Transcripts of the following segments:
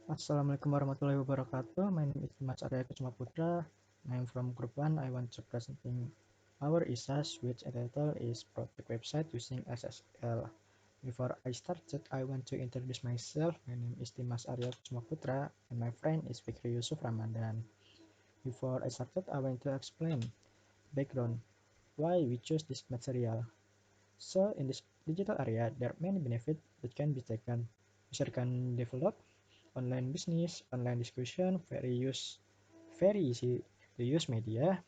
Assalamualaikum warahmatullahi wabarakatuh. My name is Dimas Arya Putra. I'm from Group 1. I want to presenting our ISAS, which title is Project Website using SSL. Before I started, I want to introduce myself. My name is Dimas Arya Putra, and my friend is Fikri Yusuf Ramadhan. Before I started, I want to explain background why we choose this material. So in this digital area, there are many benefits that can be taken. User can develop online business, online discussion, very easy to use media,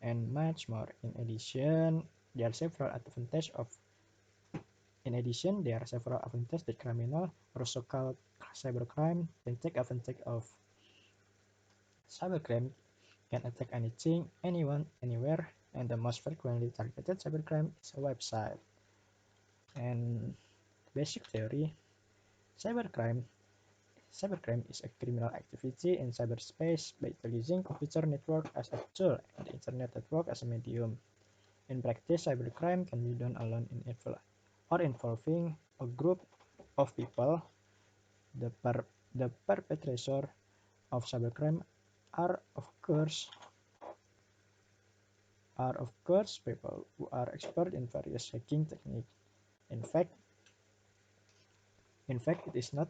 and much more. There are several advantages of there are several advantages that criminal, also called cybercrime, can take advantage of. Cybercrime can attack anything, anyone, anywhere, and the most frequently targeted cybercrime is a website. And basic theory, cybercrime Cybercrime is a criminal activity in cyberspace by utilizing computer network as a tool and the internet network as a medium. In practice, cybercrime can be done alone or involving a group of people. The, per- the perpetrator of cybercrime are of course people who are expert in various hacking techniques. In fact, it is not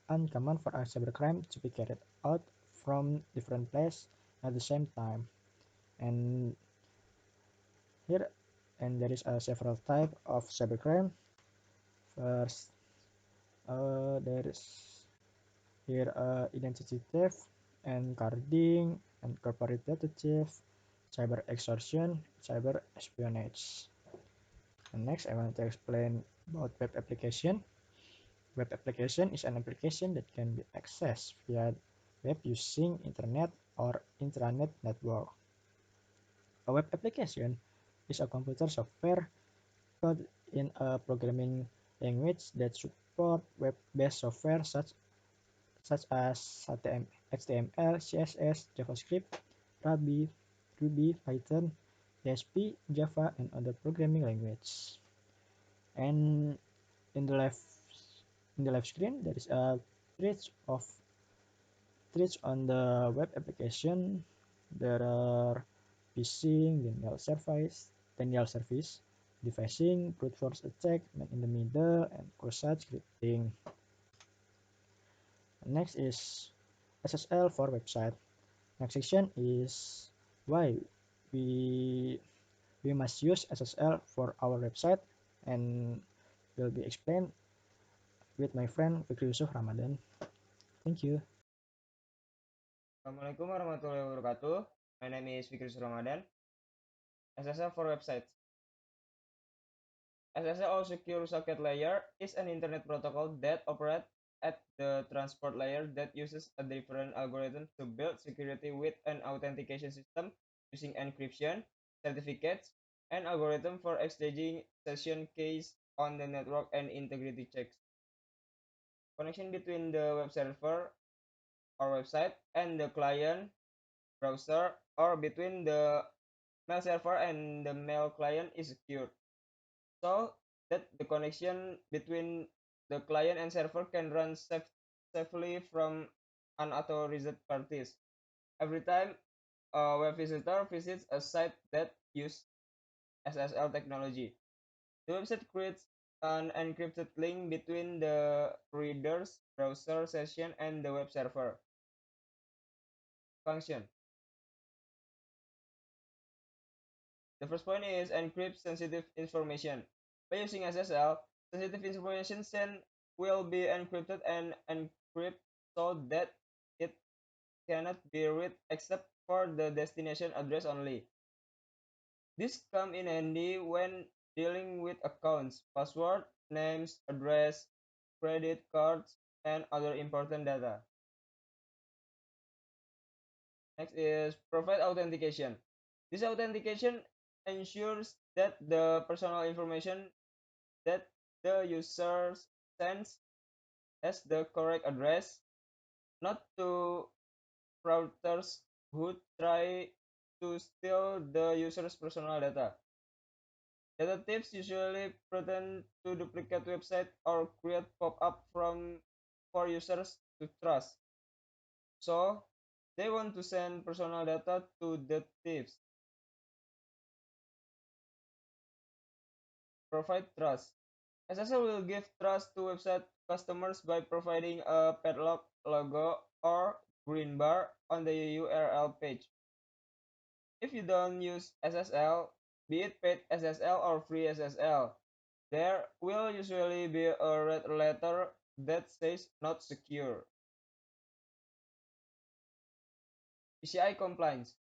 uncommon for a cybercrime to be carried out from different places at the same time. And here and there is several type of cybercrime. First, there is here identity theft and carding and corporate data theft, cyber extortion, cyber espionage. And next, I want to explain about web application. Web application is an application that can be accessed via web using internet or intranet network. A web application is a computer software code in a programming language that support web-based software such as HTML, CSS, JavaScript, Ruby, Python, PHP, Java, and other programming languages. And in the left screen, there is a threads on the web application. There are phishing, denial service, defacing, brute force attack, man in the middle, and cross-site scripting. Next is SSL for website. Next section is why we we must use SSL for our website, and will be explained with my friend Fikri Yusuf Ramadhan. Thank you. Assalamualaikum warahmatullahi wabarakatuh. My name is Fikri Ramadhan. SSL for websites. SSL or Secure Socket Layer is an internet protocol that operates at the transport layer that uses a different algorithm to build security with an authentication system using encryption, certificates, and algorithm for exchanging session keys on the network and integrity checks. Connection between the web server or website and the client browser or between the mail server and the mail client is secure, so that the connection between the client and server can run safely from unauthorized parties. Every time a web visitor visits a site that uses SSL technology, the website creates an encrypted link between the reader's browser session and the web server. Function. The first point is encrypt sensitive information. By using SSL, sensitive information sent will be encrypted and encrypted so that it cannot be read except for the destination address only. This comes in handy when dealing with accounts, password, names, address, credit cards, and other important data. Next is provide authentication. This authentication ensures that the personal information that the user sends has the correct address, not to fraudsters who try to steal the user's personal data. Data thieves usually pretend to duplicate website or create pop-up for users to trust. So they want to send personal data to the thieves. Provide trust. SSL will give trust to website customers by providing a padlock logo or green bar on the URL page. If you don't use SSL, be it paid SSL or free SSL, there will usually be a red letter that says not secure. PCI compliance.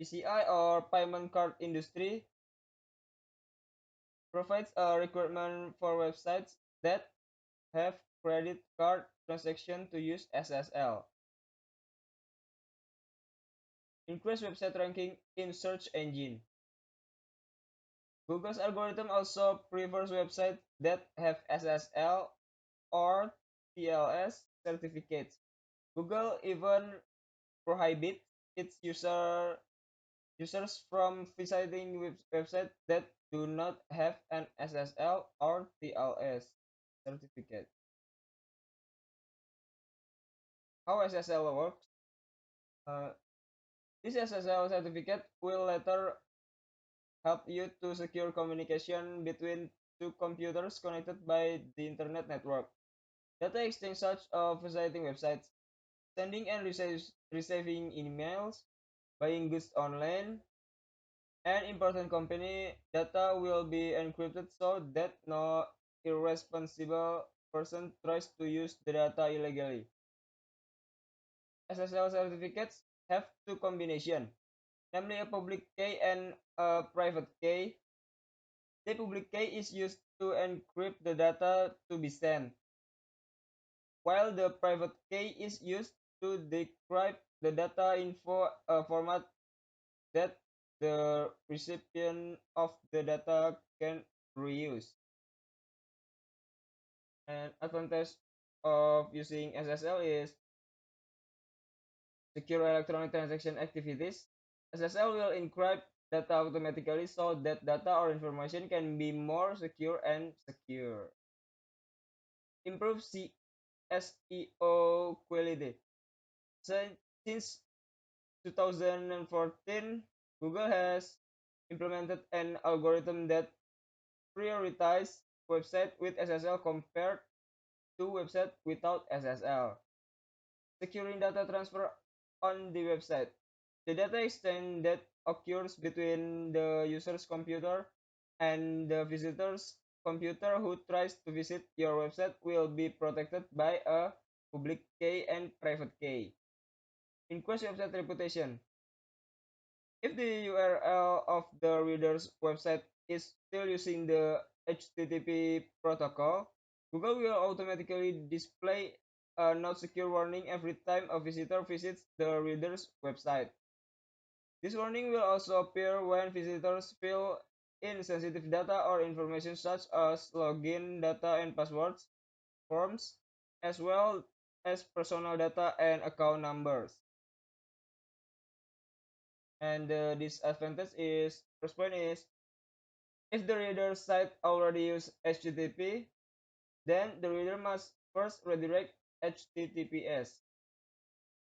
PCI or payment card industry provides a requirement for websites that have credit card transaction to use SSL. Increase website ranking in search engine. Google's algorithm also prefers websites that have SSL or TLS certificates. Google even prohibits its users from visiting websites that do not have an SSL or TLS certificate. How SSL works? Uh, this SSL certificate will later help you to secure communication between two computers connected by the internet network. Data exchange such as visiting websites, sending and receiving emails, buying goods online, and important company data will be encrypted so that no irresponsible person tries to use the data illegally. SSL certificates have two combinations, namely a public key and a private key. The public key is used to encrypt the data to be sent, while the private key is used to decrypt the data info a format that the recipient of the data can reuse. An advantage of using SSL is secure electronic transaction activities. SSL will encrypt data automatically so that data or information can be more secure and secure. Improve SEO quality. Since 2014, Google has implemented an algorithm that prioritizes websites with SSL compared to websites without SSL. Securing data transfer on the website. The data exchange that occurs between the user's computer and the visitor's computer who tries to visit your website will be protected by a public key and private key. Increase website reputation. If the URL of the reader's website is still using the HTTP protocol, Google will automatically display a not secure warning every time a visitor visits the reader's website. This warning will also appear when visitors fill in sensitive data or information such as login data and passwords, forms, as well as personal data and account numbers. And the disadvantage is, first point is, if the reader's site already uses HTTP, then the reader must first redirect HTTPS.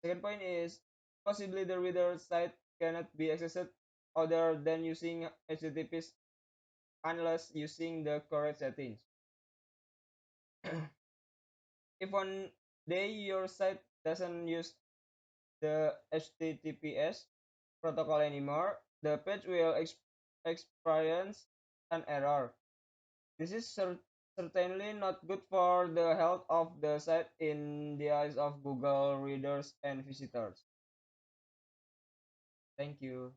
Second point is, possibly the reader's site cannot be accessed other than using HTTPS unless using the correct settings. If one day your site doesn't use the HTTPS protocol anymore, the page will experience an error. This is certainly not good for the health of the site in the eyes of Google readers and visitors. Thank you.